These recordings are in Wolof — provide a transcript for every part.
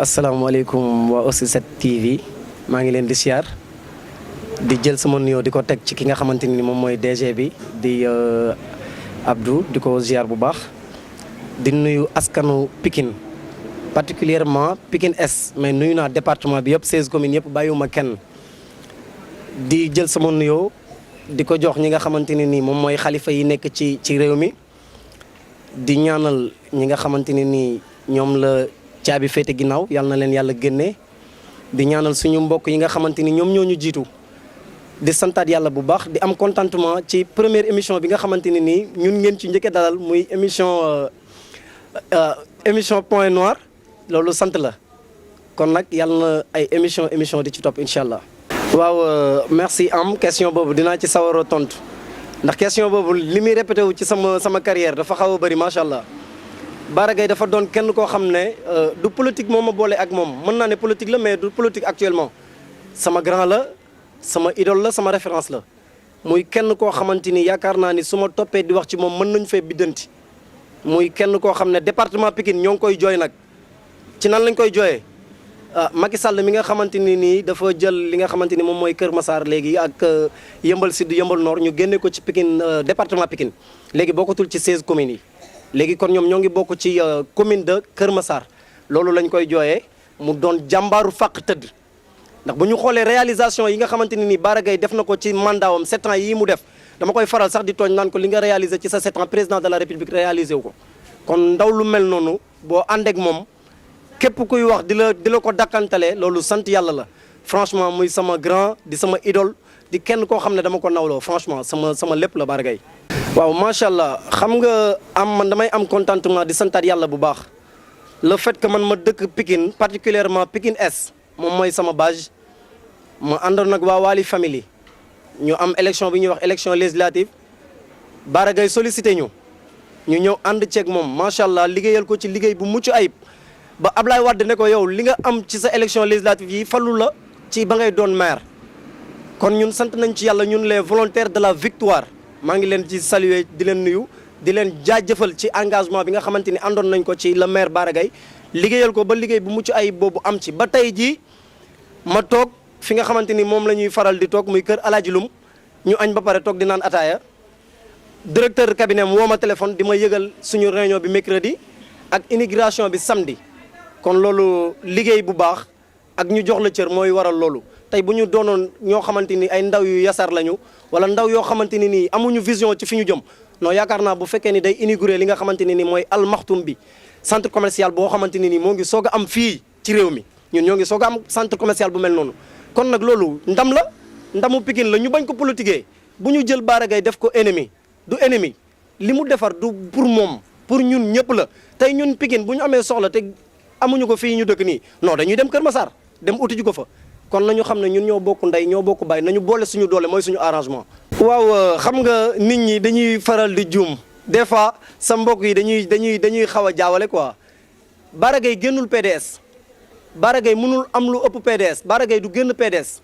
asalaamaaleykum waa aussi 7 TV maa ngi leen di siyaar di jël sama nuyoo di ko teg ci ki nga xamante ni moom mooy DG bi di Abdou di ko ziar bu baax di nuyu askanu Pikine particulièrement Pikine Est mais nuyu naa département bi yëpp 16 communes yëpp bàyyiwuma kenn di jël sama nuyoo di ko jox ñi nga xamante ne nii moom mooy xalifa yi nekk ci réew mi di ñaanal ñi nga xamante ne nii ñoom la caabi féete ginnaaw yàlla na leen yàlla génnee di ñaanal suñu mbokk yi nga xamante ni ñoom ñoo ñu jiitu di santaat yàlla bu baax di am contentement ci première émission bi nga xamante ne nii ñun ngeen ci njëkk dalal muy émission Point Noir loolu sant la kon nag yàlla na ay émission di ci topp incha allah. waaw merci am question boobu dinaa ci sawar a tontu ndax question boobu li muy répété wu ci sama carrière dafa xaw a bëri macha allah. Bara Gaye dafa doon kenn koo xam ne du politique moo ma boole ak moom mën naa ne politique la mais du politique actuellement sama grand la sama idole la sama référence la muy kenn koo xamante ni yaakaar naa ni su ma toppee di wax ci moom mën nañu fee biddanti muy kenn koo xam ne département Pikine ñoo ngi koy jooy nag ci nan lañ koy jooyee Macky Sall mi nga xamante ni nii dafa jël li nga xamante ni moom mooy Kër Massar léegi ak Yëmbal Sud Yëmbal Nord ñu génne ko ci Pikine département Pikine léegi bokkatul ci 16 communes yi. léegi kon ñoom ñoo ngi bokk ci commune de Kër Massar loolu lañ koy jooyee mu doon jàmbaaru fàq tëdd ndax bu ñu xoolee réalisation yi nga xamante ne ni Bara Gaye def na ko ci mandaawam 7 ans yii mu def dama koy faral sax di tooñ naan ko li nga réalisé ci sa 7 ans président de la république réalisé wu ko. kon ndaw lu mel noonu boo àndeek moom képp kuy wax di la ko dakkantalee loolu sant yàlla la franchement muy sama grand di sama idole di kenn koo xam ne dama ko nawloo franchement sama lépp la Bara Gaye waaw macha allah xam nga man damay am contentement di santaat yàlla bu baax le fait que man ma dëkk Pikine particulièrement Pikine Est moom mooy sama base ma àndoon nag waa Wali famille ñu am élection bi ñuy wax élection législative Bara Gaye sollicité ñu ñëw ànd ceeg moom macha allah liggéeyal ko ci liggéey bu mucc ayib ba Ablaye Wade ne ko yow li nga am ci sa élection législative yi falu la ci ba ngay doon maire kon ñun sant nañ ci yàlla ñun les volontaires de la victoire. maa ngi leen ci saluer di leen nuyu di leen jaajëfal ci engagement bi nga xamante ni àndoon nañ ko ci le maire Bara Gaye liggéeyal ko ba liggéey bu mucc ayib boobu am ci ba tey jii ma toog fi nga xamante ni moom la ñuy faral di toog muy kër Alaaji Lum ñu añ ba pare toog di naan ataaya directeur cabinet woo ma téléphone di ma yëgal suñu réunion bi mercredi ak inauguration bi samedi kon loolu liggéey bu baax ak ñu jox la cër mooy waral loolu tey bu ñu doonoon ñoo xamante ni ay ndaw yu yasar lañu wala ndaw yoo xamante ni nii amuñu vision ci fi ñu jëm non yaakaar naa bu fekkee ni day inauguré li nga xamante ni nii mooy Al Maktoum bi centre commercial boo xamante ni nii moo ngi soog a am fii ci réew mi ñun ñoo ngi soog a am centre commercial bu mel noonu kon nag loolu ndam la ndamu Pikine la ñu bañ ko politiquer bu ñu jël Bara Gaye def ko ennemi du ennemi li mu defar du pour moom pour ñun ñëpp la tey ñun Pikine bu ñu amee soxla te amuñu ko fii ñu dëkk nii non dañuy dem Kër Massar dem uti ji ko fa kon nañu xam ne ñun ñoo bokk ndey ñoo bokk baay nañu boole suñu doole mooy suñu arrangement. waaw xam nga nit ñi dañuy faral di juum des fois sa mbokk yi dañuy xaw a jaawale quoi Bara Gaye génnul PDS Bara Gaye mënul am lu ëpp PDS Bara Gaye du génn PDS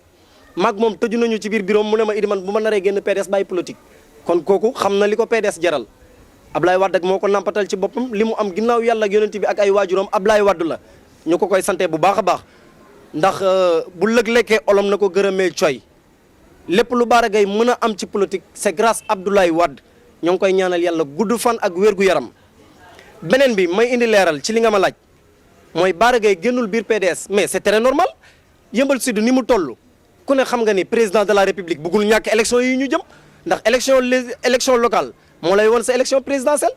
maag moom tëju nañu ci biir bureau mu ne ma Idi man bu ma naree génn PDS bàyyi politique kon kooku xam na li ko PDS jaral Ablaye Wade ak moo ko nampatal ci boppam li mu am ginnaaw yàlla ak yonent bi ak ay waajuram Ablaye Wade la ñu ko koy sante bu baax a baax. ndax bu lëg lekkee olom na ko gërëmee coy lépp lu Bara Gaye mën a am ci politique c'est grâce Abdoulaye Wade ñoo ngi koy ñaanal yàlla gudd fan ak wér gu yaram beneen bi may indi leeral ci li nga ma laaj mooy Bara Gaye génnul biir PDS mais c'est très normal Yeumbeul Sud ni mu toll ku ne xam nga ni président de la république bëggul ñàkk élection yi ñu jëm ndax élection locale moo lay won sa élection présidentielle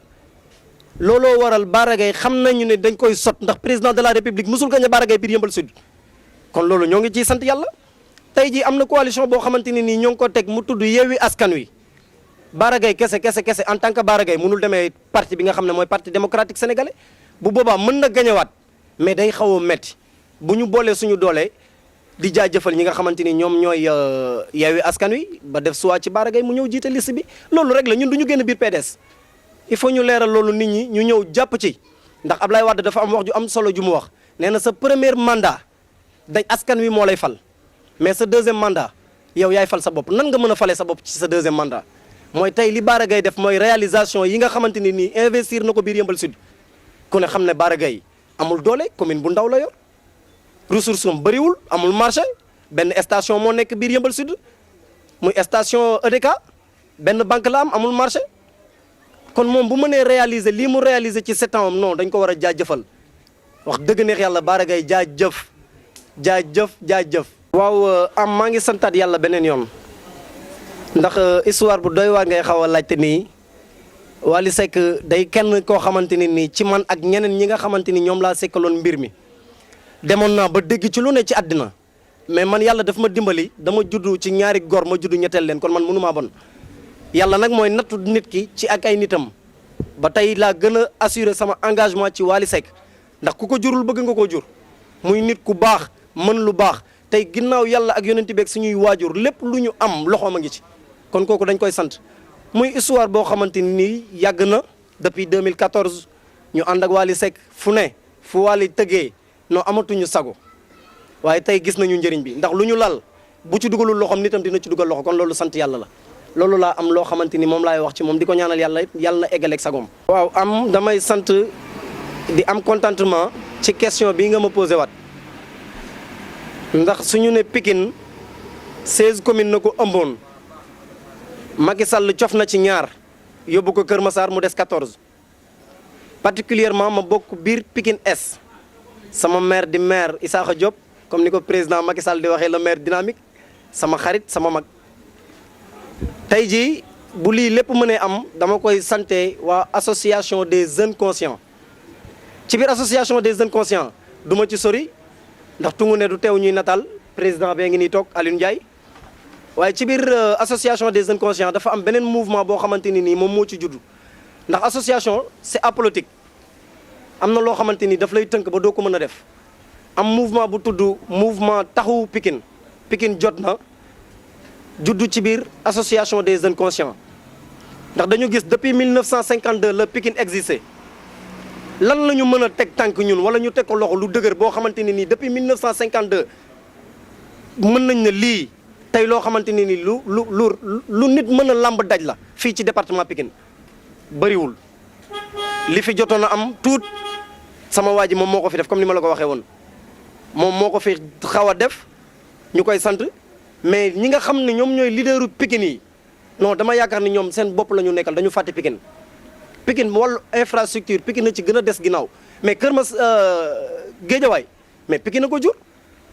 looloo waral Bara Gaye xam nañu ne dañ koy sot ndax président de la république musul gañ a Bara Gaye biir Yeumbeul Sud kon loolu ñoo ngi ciy sant yàlla tey jii am na coalition boo xamante ne nii ñoo ngi ko teg mu tudd Yewwi Askan Wi Bara Gaye kese en tant que Bara Gaye mënul demee parti bi nga xam ne mooy parti démocratique sénégalais bu boobaa mën na gañewaat mais day xaw a metti bu ñu boolee suñu doolee di jaajëfal ñi nga xamante ni ñoom ñooy Yewwi Askan Wi ba def soit ci Bara Gaye mu ñëw jiite liste bi loolu rek la ñun du ñu génn biir PDS il faut ñu leeral loolu nit ñi ñu ñëw jàpp ci ndax Ablaye Wade dafa am wax ju am solo ju mu wax nee na sa premier mandat dañ askan wi moo lay fal mais sa deuxième mandat yow yaay fal sa bopp nan nga mën a falee sa bopp ci sa deuxième mandat mooy tey li Bara Gaye def mooy réalisation yi nga xamante ni nii investir na ko biir Yeumbeul Sud ku ne xam ne Bara Gaye amul doole commune bu ndaw la yor ressource am bëriwul amul marché benn station moo nekk biir Yeumbeul Sud muy station EDK benn banque la am amul marché kon moom bu mënee réaliser lii mu réaliser ci 7 ans am non dañ ko war a jaajëfal wax dëgg neex yàlla Bara Gaye jaajëf. waaw am maa ngi santaat yàlla beneen yoon ndax histoire bu doy waar ngay xaw a laajte nii Wally Seck day kenn koo xamante ni nii ci man ak ñeneen ñi nga xamante ni ñoom laa sekkaloon mbir mi demoon naa ba dégg ci lu ne ci àddina mais man yàlla daf ma dimbali dama juddu ci ñaari góor ma juddu ñetteel leen kon man mënumaa bon yàlla nag mooy nattu nit ki ci ak ay nitam ba tey laa gën a assurer sama engagement ci Wally Seck ndax ku ko jurul bëgg nga koo jur muy nit ku baax mën lu baax tey ginnaaw yàlla ak yonent bi ak suñuy waajur lépp lu ñu am loxoom a ngi ci kon kooku dañ koy sant muy histoire boo xamante ni yàgg na depuis 2014 ñu ànd ak Wally Seck fu ne fu Wally tëggee non amatuñu sago waaye tey gis nañu njëriñ bi ndax lu ñu lal bu ci dugalul loxoom nitam dina ci dugal loxo kon loolu sant yàlla la loolu laa am loo xamante ni moom laay wax ci moom di ko ñaanal yàlla na eggaleeg sagoom waaw am damay sant di am contentement ci question bii nga ma posé waat ndax suñu ne Pikine 16 communes na ko ëmboon Macky Sall cof na ci ñaar yóbbu ko Kër Massar mu des 14 particulièrement ma bokk biir Pikine Est sama maire di maire Issakha Diop comme ni ko président Macky Sall di waxee le maire dynamique sama xarit sama mag tey jii bu lii lépp mënee am dama koy santé waa association des jeunes conscients ci biir association des jeunes conscients du ma ci sori ndax tungu ne du teew ñuy nataal président bee ngi nii toog Alioune Ndiaye waaye ci biir association des jeunes conscients dafa am beneen mouvement boo xamante ni nii moom moo ci juddu ndax association c'est apolitique am na loo xamante ni daf lay tënk ba doo ko mën a def am mouvement bu tudd mouvement taxawu Pikine Pikine jot na juddu ci biir association des jeunes conscients ndax dañu gis depuis 1952 la Pikine existé lan la ñu mën a teg tànk ñun wala ñu teg ko loxo lu dëgër boo xamante ni nii depuis 1952 mën nañ ne lii tey loo xamante ni nii lu nit mën a làmb daj la fii ci département Pikine bëriwul li fi jotoon a am tuut sama waa ji moom moo ko fi def comme ni ma la ko waxee woon moom moo ko fi xaw a def ñu koy sant mais ñi nga xam ne ñoom ñooy leaderu Pikine yi non dama yaakaar ni ñoom seen bopp la ñu nekkal dañu fàtte Pikine Pikine wàllu infrastructure Pikine na ci gën a des ginnaaw mais Kër Mas Géejawaay mais Pikine na ko jur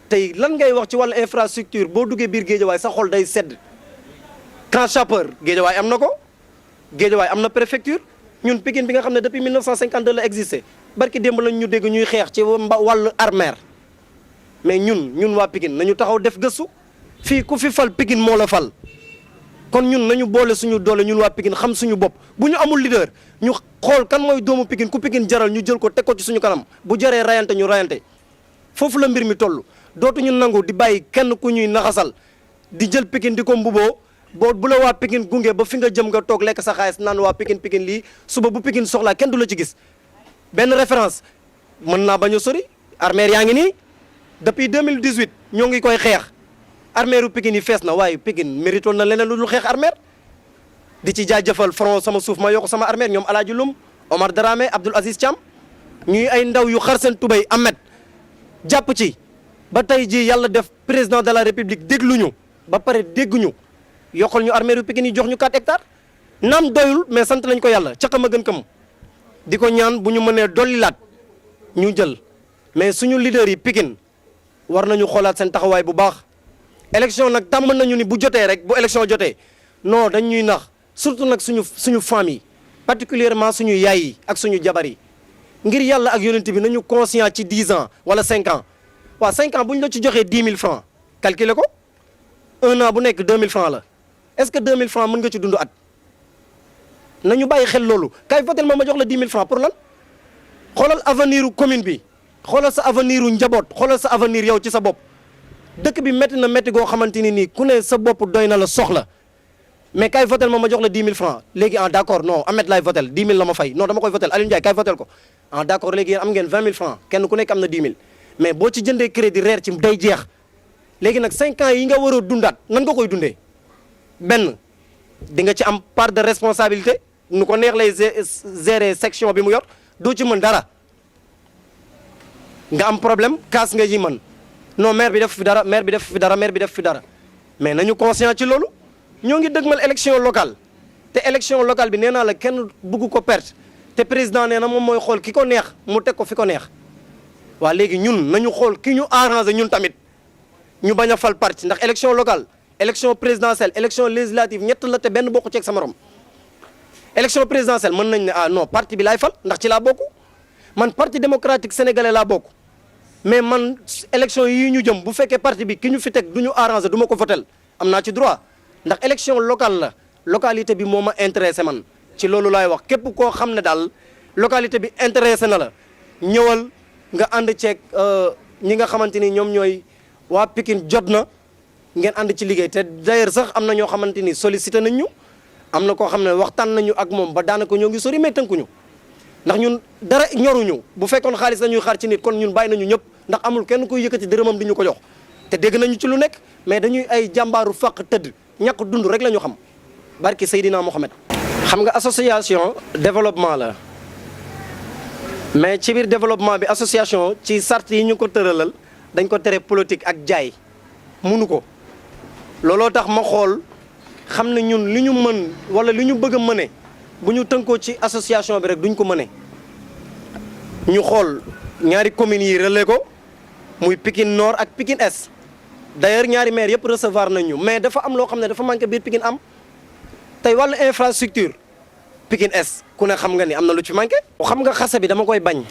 tey lan ngay wax ci wàllu infrastructure boo duggee biir Géejawaay sa xol day sedd Camp Chapeur Géejawaay am na ko Géejawaay am na préfecture ñun Pikine bi nga xam ne depuis 1952 la existé barki démb lañ ñu dégg ñuy xeex ci wàllu armère mais ñun waa Pikine nañu taxaw def gëstu fii ku fi fal Pikine moo la fal kon ñun nañu boole suñu doole ñun waa Pikine xam suñu bopp bu ñu amul leader ñu xool kan mooy doomu Pikine ku Pikine jaral ñu jël ko teg ko ci suñu kanam bu jaree rayante ñu rayante foofu la mbir mi toll dootuñu nangu di bàyyi kenn ku ñuy naxasal di jël Pikine di ko mbuboo bu la waa Pikine gunge ba fi nga jëm nga toog lekk sa xaalis naan waa Pikine lii suba bu Pikine soxlaa kenn du la ci gis benn référence mën naa bañ a sori armère yaa ngi nii depuis 2018 ñoo ngi koy xeex armeeru Pikine yi fees na waaye Pikine méritoon na leneen lu dul xeex armeer di ci jaajëfal front sama suuf ma yokk sama armeer ñoom Alaaji Lum Omar Dramé Abdoul Aziz Thiam ñuy ay ndaw yu xar seen tubéy Ahmed jàpp ci ba tey ji yàlla def président de la république dégluñu ba pare dégguñu yokkal ñu armeeru Pikine yi jox ñu 4 hectares naam doyul mais sant lañ ko yàlla ca xam a gën kam di ko ñaan bu ñu mënee dollilaat ñu jël mais suñu leader yi Pikine war nañu xoolaat seen taxawaay bu baax élection nag tàmm nañu ni bu jotee rek bu élection jotee non dañ ñuy nax surtout nag suñu famille particulièrement suñu yaay yi ak suñu jabar yi ngir yàlla ak yonent bi nañu conscient ci 10 ans wala 5 ans waaw 5 ans bu ñu la ci joxee 10 000 francs calculer ko 1 an bu nekk 2 000 francs la est-ce que 2 000 francs mën nga ci dund at nañu bàyyi xel loolu kay votel ma jox la 10 000 francs pour lan xoolal avenir u commune bi xoolal sa avenir u njaboot xoolal sa avenir yow ci sa bopp dëkk bi métti na métti goo xamante ni nii ku ne sa bopp doy na la soxla mais kay votel ma jox la 10 000 francs léegi d'accord non Ahmed laay votel 10 000 la ma fay non dama koy votel Aliou Ndiaye kay votel ko d'accord léegi yéen am ngeen 20 000 francs kenn ku nekk am na 10 000 mais boo ci jëndee crédit reer ci day jeex léegi nag 5 ans yi nga war a dundaat nan nga koy dundee benn di nga ci am part de responsabilité nu ko neex lay gérer section bi mu yor doo ci mën dara nga am problème kaas nga yi mën non maire bi def fi dara maire bi def fi dara maire bi def fi dara mais nañu conscient ci loolu ñoo ngi dëgmal élection locale te élection locale bi nee naa la kenn bëgg ko perte te président nee na moom mooy xool ki ko neex mu teg ko fi ko neex waa léegi ñun nañu xool ki ñu arrangé ñun tamit ñu bañ a fal parti ndax élection locale élection présidentielle élection législative ñett la te benn bokku ceeg sa morom élection présidentielle mën nañ ne ah non parti bi laay fal ndax ci laa bokk man parti démocratique sénégalais laa bokk mais man élection yi ñu jëm bu fekkee parti bi ki ñu fi teg du ñu arrangé du ma ko votel am naa ci droit ndax élection locale la localité bi moo ma intéressé man ci loolu laay wax képp koo xam ne daal localité bi intéressé na la ñëwal nga ànd ceeg ñi nga xamante ni ñoom ñooy waa Pikine jot na ngeen ànd ci liggéey te d'ailleurs sax am na ñoo xamante ni sollicité nañ ñu am na koo xam ne waxtaan nañu ak moom ba daanaka ñoo ngi sori mais tënkuñu ndax ñun dara ñoruñu bu fekkoon xaalis lañuy xaar ci nit kon ñun bàyyi nañu ñëpp ndax amul kenn kuy yëkkati dërëmam di ñu ko jox te dégg nañu ci lu nekk mais dañuy ay jàmbaaru fàq tëdd ñàkk dund rek la ñu xam barki Seydina Mohamed. xam nga association développement la mais ci biir développement bi association ci sart yi ñu ko tëralal dañ ko tere politique ak jaay munu ko looloo tax ma xool xam ne ñun li ñu mën wala li ñu bëgg a mëne bu ñu tënkoo ci association bi rek duñ ko mëne ñu xool ñaari communes yi relais ko muy Pikine Nord ak Pikine Est d'ailleurs ñaari maire yëpp recevoir nañu mais dafa am loo xam ne dafa manqué biir Pikine am tey wàllu infrastructure Pikine Est ku ne xam nga ni am na lu ci manqué. xam nga xase bi dama koy bañ.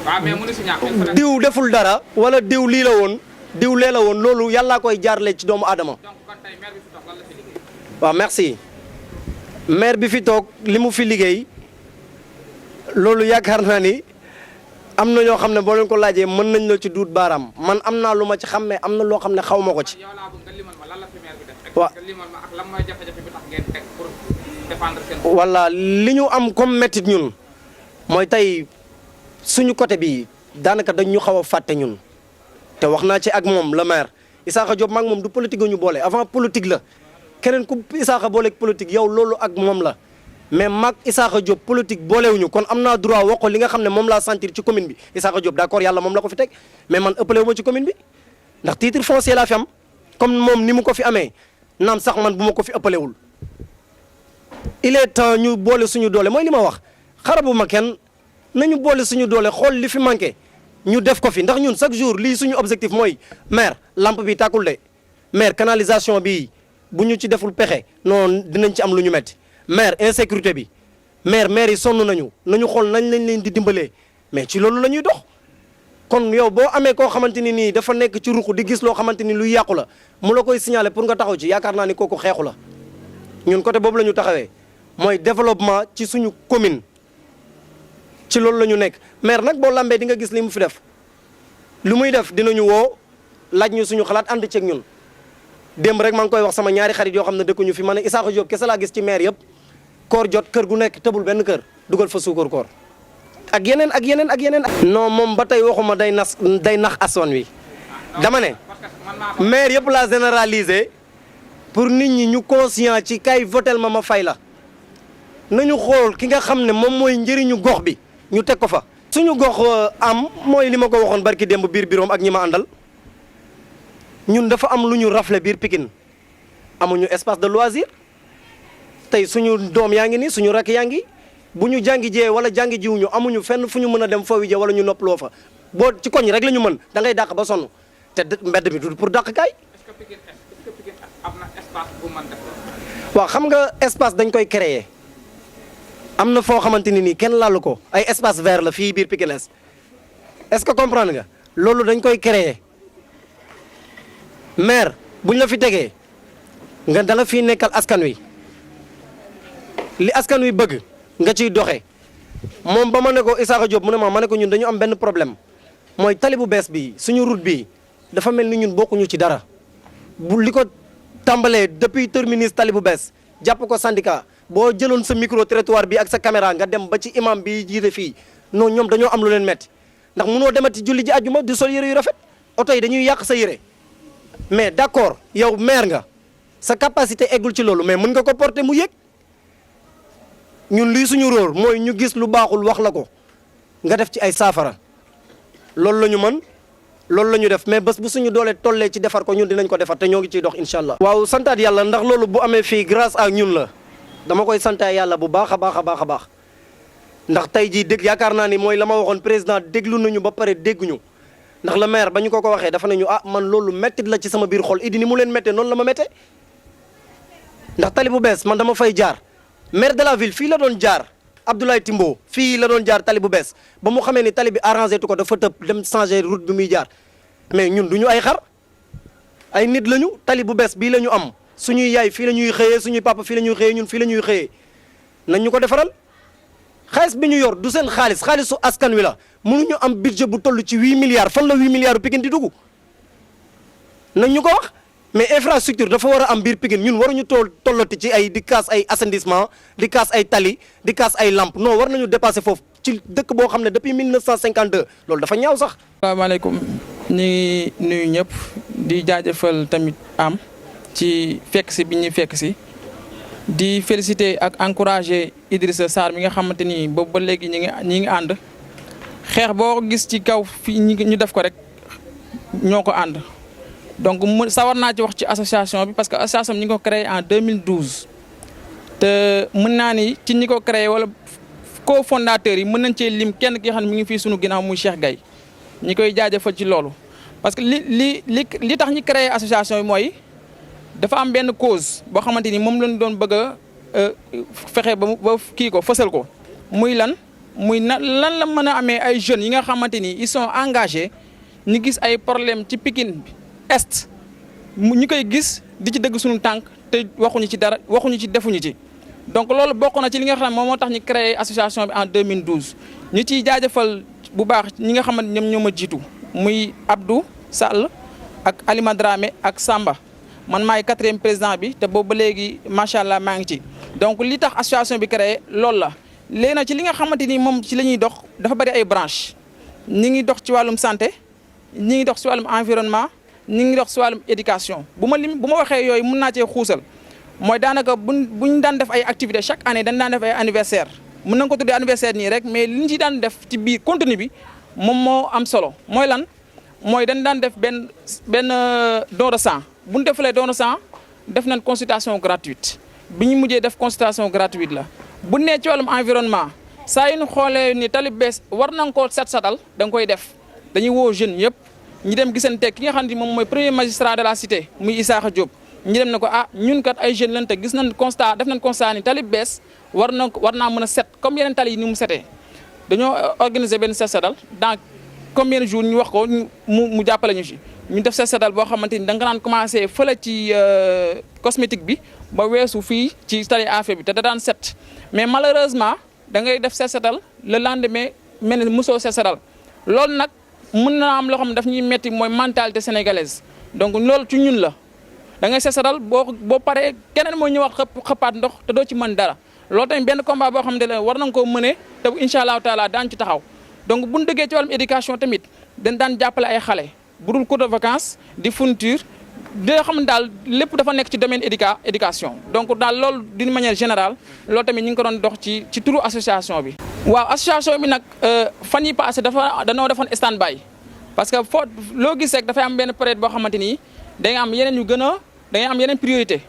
waaw mais mënu si ñàkk diw deful dara wala diw lii la woon diw lee la woon loolu yàllaa koy jaarale ci doomu aadama. donc kon tey maire bi fi toog lan la fi liggéey. waaw merci maire bi fi toog li mu fi liggéey loolu yaakaar naa ni am na ñoo xam ne boo leen ko laajee mën nañ la ci duut baaraam man am naa lu ma ci xam mais am na loo xam ne xaw ma ko ci. yow laa bëgg nga limal ma lan la fi maire bi def. waaw nga limal ma ak lan mooy jafe-jafe bi tax ngeen teg pour défendre seen. voilà li ñu am comme métit ñun mooy tey suñu côté bi daanaka dañ ñu xaw a fàtte ñun te wax naa ci ak moom le maire Issakha Diop maag moom du politique ñu boole avant politique la keneen ku Issakha booleeg politique yow loolu ak moom la mais maag Issakha Diop politique boolewuñu kon am naa droit wax ko li nga xam ne moom laa sentir ci commune bi Issakha Diop d'accord yàlla moom la ko fi teg mais man ëppale wu ma ci commune bi ndax titre foncier laa fi am comme moom ni mu ko fi amee naam sax man bu ma ko fi ëppalewul il est temps ñu boole suñu doole mooy li ma wax xarabu ma kenn nañu boole suñu doole xool li fi manqué ñu def ko fi ndax ñun chaque jour lii suñu objectif mooy maire lampe bi tàkkul de maire canalisation bi bu ñu ci deful pexe non dinañ ci am lu ñu metti maire insécurité bi maire yi sonn nañu xool nañ lañ leen di dimbalee mais ci loolu la ñuy dox kon yow boo amee koo xamante ni nii dafa nekk ci ruq di gis loo xamante ni luy yàqu la mu la koy signaler pour nga taxaw ci yaakaar naa ni kooku xeexu la ñun côté boobu la ñu taxawee mooy développement ci suñu commune ci loolu la ñu nekk maire nag boo lambee di nga gis li mu fi def lu muy def dinañu woo laaj ñu suñu xalaat ànd ceeg ñun démb rek maa ngi koy wax sama ñaari xarit yoo xam ne dëkkuñu fi ma ne Issakha Diop kese laa gis ci maire yëpp koor jot kër gu nekk tëbul benn kër dugal fa suukar koor ak yeneen ak yeneen ak yeneen. non moom ba tey waxuma day nax aswan wi dama ne maire yëpp laa généraliser pour nit ñi ñu conscient ci kay votel ma fay la nañu xool ki nga xam ne moom mooy njëriñu gox bi ñu teg ko fa. suñu gox am mooy li ma ko waxoon barki démb biir biroom ak ñi ma àndal ñun dafa am lu ñu rafle biir Pikine amuñu espace de loisir tey suñu doom yaa ngi nii suñu rakk yaa ngi bu ñu jàngi jee wala jàngi jiwuñu amuñu fenn fu ñu mën a dem foofu jee wala ñu noppaloo fa boo ci koñ rek la ñu mën da ngay dàq ba sonn te mbedd mi du pour dàq kaay. est-ce que Pikine am na espace bu mën def. waaw xam nga espace dañ koy créer am na foo xamante ni nii kenn laalu ko ay espace vert la fii biir Pikine est-ce que comprendre nga loolu dañ koy créer maire buñ la fi tegee nga da nga fii nekkal askan wi li askan wi bëgg nga ciy doxee moom ba ma ne ko Issakha Diop mu ne ma ne ko ñun dañu am benn problème mooy tali bu bees bi suñu route bi dafa mel ni ñun bokkuñu ci dara bu li ko tàmbalee depuis terminus tali bu bees jàpp ko syndicat boo jëloon sa micro trottoir bi ak sa caméra nga dem ba ci imam bi jiite fii non ñoom dañoo am lu leen metti ndax munoo demati julli ji àjjuma di sol yëre yu rafet oto yi dañuy yàq sa yëre mais d'accord yow maire nga sa capacité eggul ci loolu mais mën nga ko porter mu yëg ñun lii suñu rôle mooy ñu gis lu baaxul wax la ko nga def ci ay saafara loolu la ñu mën loolu la ñu def mais bés bu suñu doolee tollee ci defar ko ñun dinañ ko defar te ñoo ngi ciy dox incha allah. waaw santaat yàlla ndax loolu bu amee fii grâce à ñun la dama koy santaat yàlla bu baax a baax a baax a baax ndax tey jii dégg yaakaar naa ni mooy la ma waxoon président déglu nañu ba pare dégguñu ndax le maire ba ñu ko waxee dafa nañu man loolu mettit la ci sama biir xol Idi ni mu leen méttee noonu la ma méttee ndax tali bu bees man dama fay jaar maire de la ville fii la doon jaar Abdoulaye Timbo fii la doon jaar tali bu bees ba mu xamee ni tali bi arrangé tu ko dafa tëb dem changer route bi muy jaar mais ñun du ñu ay xar ay nit lañu tali bu bees bii la ñu am suñuy yaay fii la ñuy xëyee suñuy papa fii la ñuy xëyee ñun fii la ñuy xëyee nañ ñu ko defaral xaalis bi ñu yor du seen xaalis xaalisu askan wi la mënuñu am budget bu toll ci 8 milliards fan la 8 milliards Pikine di dugg nañ ñu ko wax mais infrastructure dafa war a am biir Pikine ñun waruñu tollati ci ay di kaas ay assainissement di kaas ay tali di kaas ay lampe non war nañu dépasser foofu ci dëkk boo xam ne depuis 1952 loolu dafa ñaaw sax. asalaamaaleykum ñu ngi nuyu ñëpp di jaajëfal tamit am ci fekk si bi ñuy fekk si di féliciter ak encourager Idrissa Sarr mi nga xamante ni boobu ba léegi ñi ngi ànd xeex boo gis ci kaw fii ñu def ko rek ñoo ko ànd. donc sawar naa ci wax ci association bi parce que association bi ñu ngi ko créé en 2012 te mën naa ni ci ñi ko créé wala cofondateurs yi mën nañ cee lim kenn ki nga xam ne mi ngi fii sunu ginnaaw muy Cheikh Gaye ñi koy jaajëfal ci loolu. parce que li tax ñi créé association bi mooy dafa am benn cause boo xamante ni moom lañ doon bëgg a fexe ba kii ko fësal ko muy lan la mën a amee ay jeunes yi nga xamante ni ils sont engagés ñu gis ay problème ci Pikine bi est ñu koy gis di ci dëgg suñu tànk te waxuñu ci dara waxuñu ci defuñu ci donc loolu bokk na ci li nga xam ne moom moo tax ñu créé association bi en 2012 ñu ciy jaajëfal bu baax ñi nga xamante ñoom ñoo ma jiitu muy Abdou Sall ak Alima Dramé ak Samba man maay 4e président bi te boobu ba léegi macha allah maa ngi ci. donc li tax association bi créé loolu la léegi nag ci li nga xamante ni moom ci la ñuy dox dafa bari ay branches ñi ngi dox ci wàllum santé ñi ngi dox ci wàllum environnement. ñu ngi dox si wàllum éducation bu ma waxee yooyu mun naa cee xuusal mooy daanaka buñ daan def ay activités chaque année dañ daan def ay anniversaire mën nañ ko tuddee anniversaire nii rek mais li ñu ci daan def ci biir contenu bi moom moo am solo mooy lan mooy dañ daan def benn don de sang bu ñu defalee don de sang def nañ consultation gratuite bi ñu mujjee def consultation gratuite la bu nee ci wàllum environnement saa yu ñu xoolee ni tali bees war nañ koo set-setal da nga koy def dañuy woo jeunes yëpp. ñi dem gisante ki nga xam ne moom mooy premier magistrat de la cité muy Issakha Diop ñi dem ne ko ñun kat ay jeunes lañ te gis nañ constat def nañ constat ni tali bees war naa mën a set comme yeneen tali yi ni mu setee dañoo organiser benn set setal dans combien de jours ñu wax ko mu jàppale ñu ci ñu def set setal boo xamante ni da nga daan commencé fële ci cosmétique bi ba weesu fii ci tali affaire bi te da daan set mais malheureusement da ngay def set setal le lendemain mel ni mosoo set setal loolu nag mën na am loo xam ne daf ñuy metti mooy mentalité sénégalaise donc loolu ci ñun la da ngay sesatal boo paree keneen mooy ñëwaat xëppaat ndox te doo ci mën dara loolu tamit benn combat boo xam ne war nañ koo mënee te incha allahu taala daan ci taxaw donc bu ñu dëggee ci wàllum éducation tamit dañ daan jàppale ay xale bu dul cours de vacances di fourniture di nga xam ne daal lépp dafa nekk ci domaine éducation donc daal loolu d'une manière générale loolu tamit ñu ngi ko doon dox ci turu association bi. waaw association bi nag fan yi passé danoo defoon stand by parce que loo gis rek dafay am benn période boo xamante ni da nga am yeneen yu gën a da ngay am yeneen priorité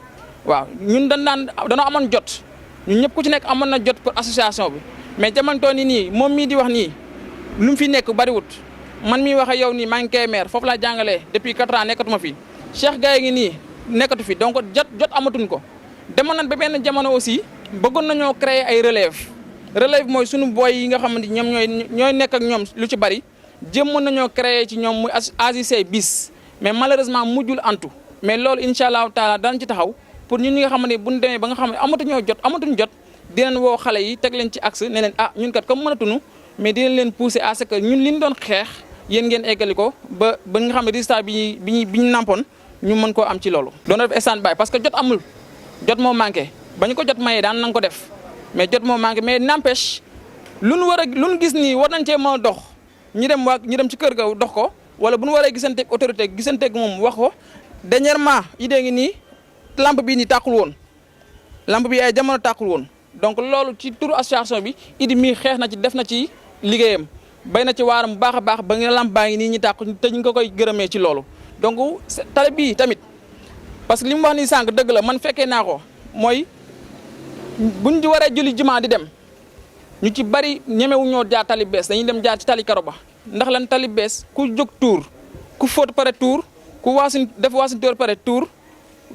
waaw ñun danoo amoon jot ñun ñëpp ku ci nekk amoon na jot pour association bi mais jamono nii moom mii di wax nii lu mu fi nekk bariwut man mii wax ak yow nii maa ngi Kébémer foofu laa jàngalee depuis 4 ans nekkatuma fi Cheikh Gaye ngi nii nekkatu fi donc jot amatuñ ko demoon nañ ba benn jamono aussi bëggoon nañoo créer ay relève mooy sunu boy yi nga xamante ñoom ñooy nekk ak ñoom lu ci bari jëmmoon nañoo créer ci ñoom muy AJC bis mais malheureusement mujjul antu mais loolu incha allahu taala daan ci taxaw pour ñun ñi nga xamante ne bu ñu demee ba nga xam ne amatuñ jot dinañ woo xale yi teg leen ci axe ne leen ñun kat comme mënatuñu mais dinañ leen pousser à ce que ñun li ñu doon xeex yéen ngeen eggali ko ba nga xam ne résultat bi ñu nampoon ñu mën koo am ci loolu. doon def stand by parce que jot moo manqué ba ñu ko jot mayee daan nañ ko def mais jot moo manqué mais n'empêche lu nu gis nii war nañ cee mën a dox ñu dem ci kër ga dox ko wala bu ñu waree gisanteeg autorité gisanteeg moom wax ko dernièrement idée ngi nii lampe bii nii tàkkul woon lampe bi ay jamono tàkkul woon donc loolu ci turu association bi idi mii xeex na ci def na ci liggéeyam bay na ci waaram bu baax a baax ba nga lamp baa ngi nii ñi tàq te ñu ngi ko koy gërëmee ci loolu donc tali bii tamit parce que li mu wax nii sànq dëgg la man fekkee naa ko mooy buñ di waree julli jumaa di dem ñu ci bari ñemewu ñoo jaar tali bees dañuy dem jaar ci tali karo ba ndax lan tali bees ku jóg tuur ku fóot pare tuur ku def waasin tóor pare tuur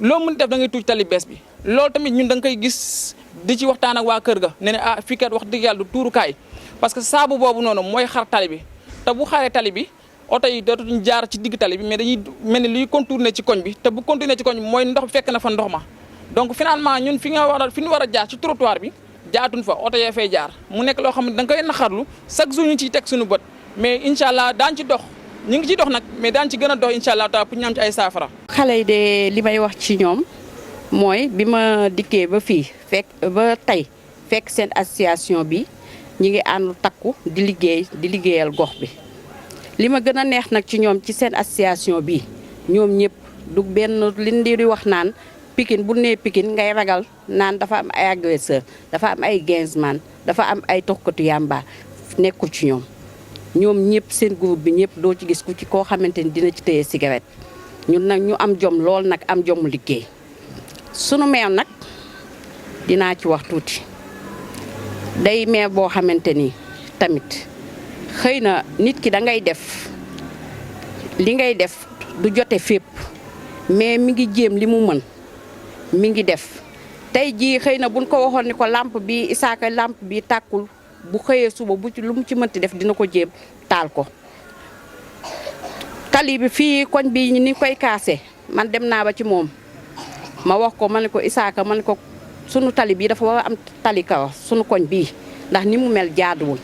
loo mën def da ngay tuuj tali bees bi loolu tamit ñun da nga koy gis di ci waxtaan ak waa kër ga ne ah fii kat wax dëgg yàlla du tuurukaay parce que saabu boobu noonu mooy xar tali bi te bu xaree tali bi oto yi dootuñu jaar ci digg tali bi mais dañuy mel ni luy contourner ci koñ bi te bu contourner ci koñ bi mooy ndox fekk na fa ndox ma donc finalement ñun fi ñu war a jaar ci trottoir bi jaatuñ fa oto yee fay jaar mu nekk loo xam ne da nga koy naxarlu chaque jour ñu ciy teg suñu bët mais incha allah daan ci dox ñu ngi ciy dox nag mais daan ci gën a dox incha allah taala pour ñu am ci ay saafara. xale yi de li may wax ci ñoom mooy bi ma dikkee ba fii fekk seen association bi ñi ngi ànd takku di liggéeyal gox bi li ma gën a neex nag ci ñoom ci seen association bi ñoom ñëpp du benn liñ di wax naan Pikine bu nee Pikine ngay ragal naan dafa am ay agresseur dafa am ay gainsman dafa am ay toxkatu yàmba nekkul ci ñoom ñëpp seen groupe bi ñëpp doo ci gis ku ci koo xamante ni dina ci téye cigarette ñun nag ñu am jom lool nag am jomu liggéey sunu meew nag dinaa ci wax tuuti day meer boo xamante ni tamit xëy na nit ki da ngay def li ngay def du jote fépp mais mi ngi jéem li mu mën mi ngi def tey jii xëy na buñ ko waxoon ni ko lampe bi Isaaka lampe bi tàkkul bu xëyee suba bu ci lu mu ci mënti def dina ko jéem taal ko tali bi fii koñ bi ni koy kaase man dem naa ba ci moom ma wax ko ma ne ko Isaaka ma ne ko sunu tali bii dafa war a am tali kaw sunu koñ bii ndax ni mu mel jaaduwul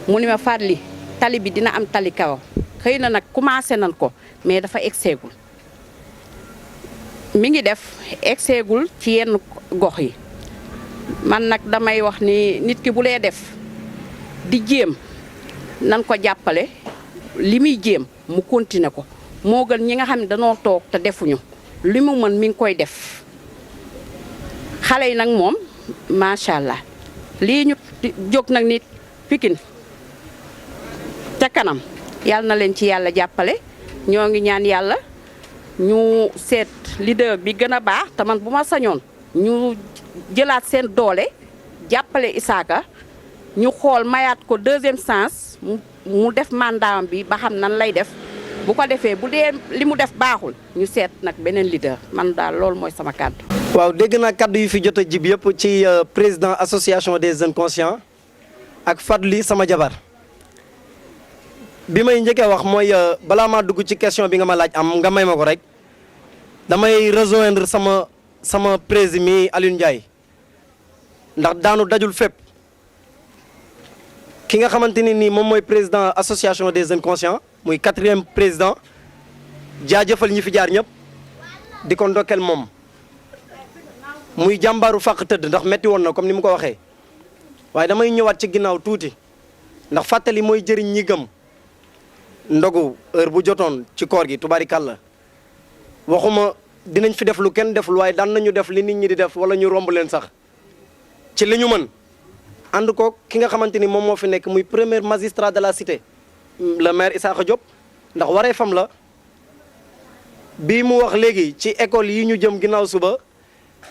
mu ni ma Fadli tali bi dina am tali kaw xëy na nag commencé nañ ko mais dafa egseegul mi ngi def egseegul ci yenn gox yi man nag damay wax ni nit ki bu lee def di jéem nan ko jàppale li muy jéem mu continuer ko moo gën ñi nga xam ne danoo toog te defuñu li mu mën mi ngi koy def xale yi nag moom macha allah lii ñu jóg nag nit Pikine ca kanam yàlla na leen ci yàlla jàppale ñoo ngi ñaan yàlla ñu seet leader bi gën a baax te man bu ma sañoon ñu jëlaat seen doole jàppale Isaaka ñu xool mayaat ko deuxième chance mu def mandatam bi ba xam nan lay def bu ko defee bu dee li mu def baaxul ñu seet nag beneen leader man daal loolu mooy sama kàddu. waaw dégg naa kàddu yi fi jot a jib yëpp ci président association des jeunes conscients ak Fadli sama jabar bi may njëkkee wax mooy balaa maa dugg ci question bi nga ma laaj am nga may ma ko rek damay rejoindre sama président mi Alioune Ndiaye ndax daanu dajul fépp ki nga xamante ni nii moom mooy président association des jeunes conscients muy 4e président jaajëfal ñi fi jaar ñëpp di ko ndokkeel moom muy jàmbaaru fàq tëdd ndax metti woon na comme ni mu ko waxee waaye damay ñëwaat ci ginnaaw tuuti ndax fàttali mooy jëriñ ñi gëm ndogu heure bu jotoon ci koor gi tubaarikàlla waxuma dinañ fi def lu kenn deful waaye daan nañu def li nit ñi di def wala ñu romb leen sax ci li ñu mën ànd ko ki nga xamante ni moom moo fi nekk muy premier magistrat de la cité le maire Issakha Diop ndax waree fam la bii mu wax léegi ci école yi ñu jëm ginnaaw suba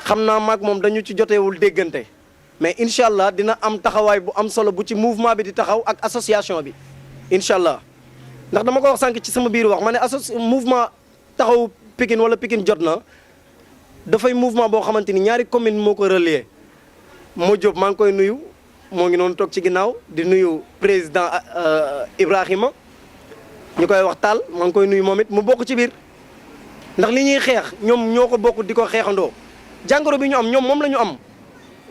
xam naa maag moom dañu ci jotewul déggante mais incha allah dina am taxawaay bu am solo bu ci mouvement bi di taxaw ak association bi incha allah ndax dama ko wax sànq ci sama biir wax ma ne mouvement taxaw Pikine wala Pikine jot na dafay mouvement boo xamante ni ñaari commune moo ko relier moo Diop maa ngi koy nuyu moo ngi noonu toog ci ginnaaw di nuyu président Ibrahima ñu koy wax Tall maa ngi koy nuyu moom it mu bokk ci biir ndax li ñuy xeex ñoom ñoo ko bokk di ko xeexandoo jàngoro bi ñu am ñoom moom la ñu am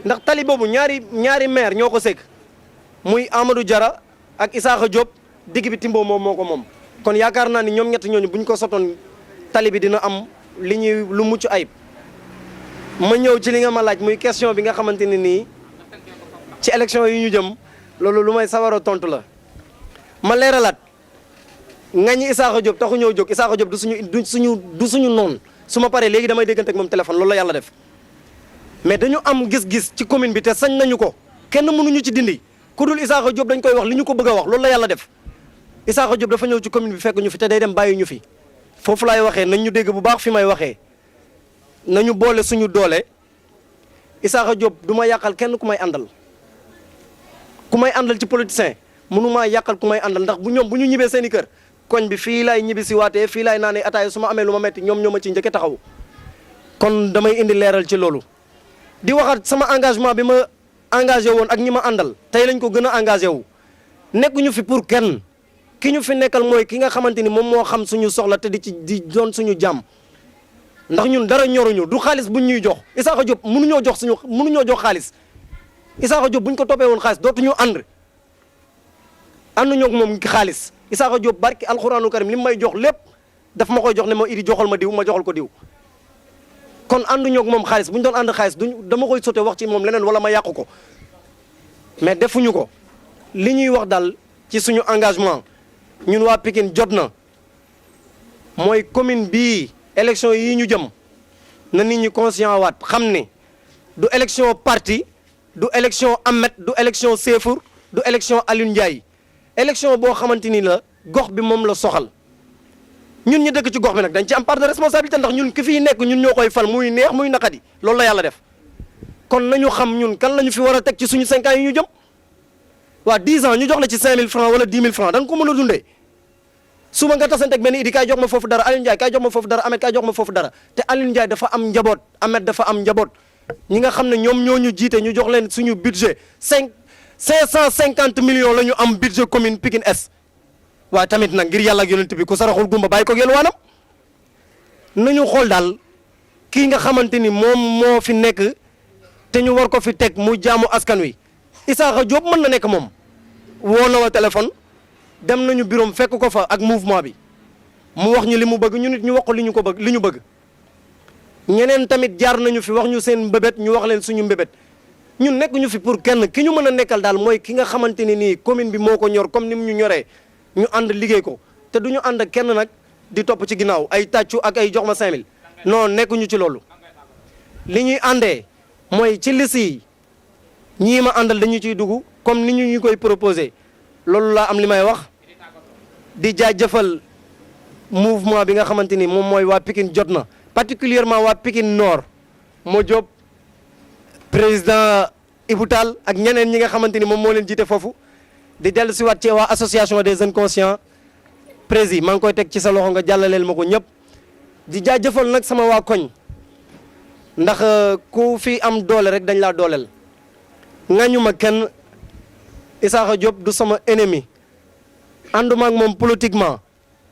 ndax tali boobu ñaari maire ñoo ko sekk muy Amadou Diarra ak Issakha Diop digg bi Timbo moom moo ko moom kon yaakaar naa ni ñoom ñett ñooñu bu ñu ko sotoon tali bi dina am lu mucc ayib ma ñëw ci li nga ma laaj muy question bi nga xamante ne nii ci élection yi ñu jëm loolu lu may sawar a tontu la ma leeralaat ngañi Issakha Diop taxu ñëw jóg Issakha Diop du suñu noonu su ma paree léegi damay déggante ak moom téléphone loolu la yàlla def mais dañu am gis-gis ci commune bi te sañ nañu ko kenn mënuñu ci dindi ku dul Issakha Diop dañ koy wax li ñu ko bëgg a wax loolu la yàlla def Issakha Diop dafa ñëw ci commune bi fekk ñu fi te day dem bàyyi ñu fi foofu laay waxee nañ ñu dégg bu baax fi may waxee nañu boole suñu doole Issakha Diop du ma yàqal kenn ku may àndal ci politicien mënu maa yàqal ku may àndal ndax bu ñu ñibbee seen i kër koñ bi fii laay ñibbi si waatee fii laay naanee ataaya su ma amee lu ma metti ñoom ñoo ma ci njëkke taxaw kon damay indi leeral ci loolu di waxaat sama engagement bi ma engagé woon ak ñi ma àndal tey lañ ko gën a engagé wu nekkuñu fi pour kenn ki ñu fi nekkal mooy ki nga xamante ni moom moo xam suñu soxla te di doon suñu jàmm ndax ñun dara ñoruñu du xaalis buñ ñuy jox Issakha Diop mënuñoo jox xaalis Issakha Diop buñ ko toppee woon xaalis dootuñu ànduñoo ak moom xaalis Issakha Diop barki alxuraanu karim li may jox lépp daf ma koy jox ne ma Idi joxal ma diw ma joxal ko diw kon ànduñoo ak moom xaalis bu ñu doon ànd xaalis dama koy sote wax ci moom leneen wala ma yàqu ko mais defuñu ko li ñuy wax daal ci suñu engagement ñun waa Pikine jot na mooy commune bii élection yi ñu jëm na nit ñi conscient waat xam ne du élection parti du élection Ahmed du élection Séfour du élection Alioune Ndiaye élection boo xamante ni la gox bi moom la soxal ñun ñu dëkk ci gox bi nag dañ ci am part de responsabilité ndax ñun ki fiy nekk ñun ñoo koy fal muy neex muy naqadi loolu la yàlla def kon nañu xam ñun kan la ñu fi war a teg ci suñu 5 ans yi ñu jëm waa 10 ans ñu jox la ci 5000 francs wala 10 000 francs da nga ko mën a dundee suba nga tasanteeg benn Idi kaay jox ma foofu dara Alioune Ndiaye kaay jox ma foofu dara Ahmed kaay jox ma foofu dara te Alioune Ndiaye dafa am njaboot Ahmed dafa am njaboot ñi nga xam ne ñoom ñoo ñu jiite ñu jox leen suñu budget 550 millions la ñu am budget commune Pikine Est waaye tamit nag ngir yàlla ak yonent bi ku saraxul gumba bàyyi ko yelwaanam nañu xool daal kii nga xamante ni moom moo fi nekk te ñu war ko fi teg mu jaamu askan wi Issakha Diop mën na nekk moom woo na wa téléphone dem nañu bureau fekk ko fa ak mouvement bi mu wax ñu li mu bëgg ñu nit ñu wax ko li ñu bëgg ñeneen tamit jaar nañu fi wax ñu seen mbébét ñu wax leen suñu mbébét ñun nekk ñu fi pour kenn ki ñu mën a nekkal daal mooy ki nga xamante ni nii commune bi moo ko ñor comme ni mu ñu ñoree ñu ànd liggéey ko te du ñu ànd ak kenn nag di topp ci ginnaaw ay tàccu ak ay jox ma 5000 non nekkuñu ci loolu li ñuy àndee mooy ci liste yi ñii ma àndal dañu ciy dugg comme ni ñu koy proposé loolu laa am li may wax di jaajëfal mouvement bi nga xamante ni moom mooy waa Pikine jot na particulièrement waa Pikine Nord moo Diop président Ibou Tall ak ñeneen ñi nga xamante ni moom moo leen jiite foofu di dellu si waat ci waa association des jeunes conscients prési maa ngi koy teg ci sa loxo nga jàllaleel ma ko ñëpp di jaajëfal nag sama waa koñ ndax ku fi am doole rek dañ laa dooleel ngañu ma kenn Issakha Diop du sama ennemi ànduma ak moom politiquement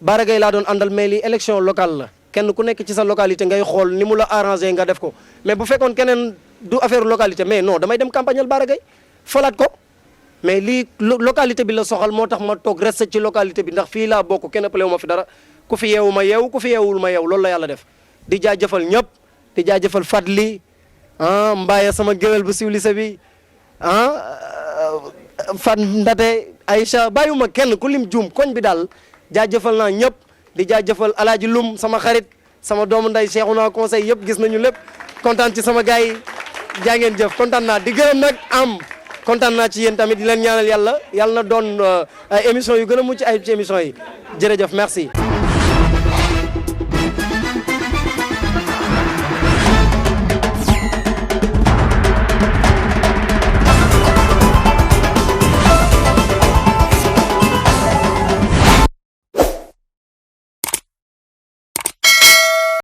Bara Gaye laa doon àndal mais lii élection locale la kenn ku nekk ci sa localité ngay xool ni mu la arrangé nga def ko mais bu fekkoon keneen du affaire localité mais non damay dem campagnal Bara Gaye falaat ko mais lii localité bi la soxal moo tax ma toog resté ci localité bi ndax fii laa bokk kenn ëppale wu ma fi dara ku fi yeewu ma yeewu ku fi yeewul ma yeewu loolu la yàlla def di jaajëfal ñëpp di jaajëfal Fadli Mbaye sama géwél bu siwlise bi Fat Ndate Aïcha bàyyiwuma kenn ku lim juum koñ bi daal jaajëfal naa ñëpp di jaajëfal Alaaji Lum sama xarit sama doomu nday Cheikhouna conseil yëpp gis nañu lépp kontaan ci sama gars yi jaa ngeen jëf kontaan naa di gërëm nag kontaan naa ci yéen tamit di leen ñaanal yàlla na doon émission yu gën a mucc ay ci émission yi jërëjëf merci